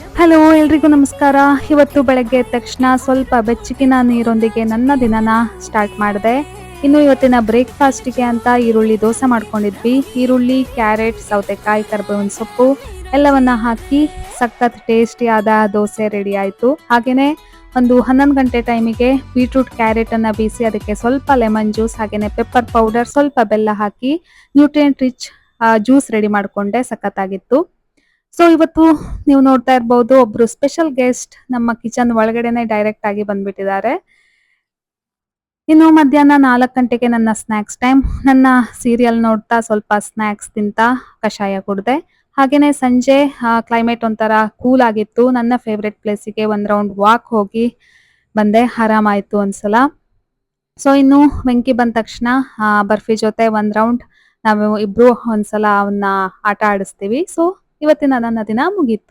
Hello ಎಲ್ರಿಗೂ ನಮಸ್ಕಾರ. ಇವತ್ತು ಬೆಳಗ್ಗೆ ಎದ್ದ ತಕ್ಷಣ ಸ್ವಲ್ಪ ಬೆಚ್ಚಗಿನ ನೀರೊಂದಿಗೆ ನನ್ನ ದಿನನ ಸ್ಟಾರ್ಟ್ ಮಾಡಿದೆ. ಇನ್ನು ಇವತ್ತಿನ ಬ್ರೇಕ್ಫಾಸ್ಟಿಗೆ ಅಂತ ಈರುಳ್ಳಿ ದೋಸೆ ಮಾಡ್ಕೊಂಡಿದ್ವಿ. ಈರುಳ್ಳಿ, ಕ್ಯಾರೆಟ್, ಸೌತೆಕಾಯಿ, ಕರಿಬೇವಿನ ಸೊಪ್ಪು ಎಲ್ಲವನ್ನ ಹಾಕಿ ಸಖತ್ ಟೇಸ್ಟಿಯಾದ ದೋಸೆ ರೆಡಿ ಆಯಿತು. ಹಾಗೆಯೇ ಒಂದು 11 ಗಂಟೆ ಟೈಮಿಗೆ ಬೀಟ್ರೂಟ್ ಕ್ಯಾರೆಟನ್ನು ಬೀಸಿ ಅದಕ್ಕೆ ಸ್ವಲ್ಪ ಲೆಮನ್ ಜ್ಯೂಸ್ ಹಾಗೆಯೇ ಪೆಪ್ಪರ್ ಪೌಡರ್, ಸ್ವಲ್ಪ ಬೆಲ್ಲ ಹಾಕಿ ನ್ಯೂಟ್ರಿಯೆಂಟ್ ರಿಚ್ ಜ್ಯೂಸ್ ರೆಡಿ ಮಾಡಿಕೊಂಡೆ. ಸಖತ್ತಾಗಿತ್ತು. ಸೊ ಇವತ್ತು ನೀವು ನೋಡ್ತಾ ಇರ್ಬೋದು, ಒಬ್ರು ಸ್ಪೆಷಲ್ ಗೆಸ್ಟ್ ನಮ್ಮ ಕಿಚನ್ ಒಳಗಡೆನೆ ಡೈರೆಕ್ಟ್ ಆಗಿ ಬಂದ್ಬಿಟ್ಟಿದ್ದಾರೆ. ಇನ್ನು ಮಧ್ಯಾಹ್ನ 4 ಗಂಟೆಗೆ ನನ್ನ ಸ್ನ್ಯಾಕ್ಸ್ ಟೈಮ್. ನನ್ನ ಸೀರಿಯಲ್ ನೋಡ್ತಾ ಸ್ವಲ್ಪ ಸ್ನ್ಯಾಕ್ಸ್ ತಿಂತ ಕಷಾಯ ಕುಡ್ದೆ. ಹಾಗೇನೆ ಸಂಜೆ ಕ್ಲೈಮೇಟ್ ಒಂಥರ ಕೂಲ್ ಆಗಿತ್ತು. ನನ್ನ ಫೇವ್ರೆಟ್ ಪ್ಲೇಸಿಗೆ ಒಂದು ರೌಂಡ್ ವಾಕ್ ಹೋಗಿ ಬಂದೆ. ಆರಾಮಾಯ್ತು ಒಂದ್ಸಲ. ಸೊ ಇನ್ನು ವೆಂಕಿ ಬಂದ ತಕ್ಷಣ ಬರ್ಫಿ ಜೊತೆ ಒಂದ್ ರೌಂಡ್ ನಾವು ಇಬ್ರು ಒಂದ್ಸಲ ಅವನ್ನ ಆಟ ಆಡಿಸ್ತೀವಿ. ಸೊ ಇವತ್ತಿನ ನನ್ನ ದಿನ ಮುಗೀತು.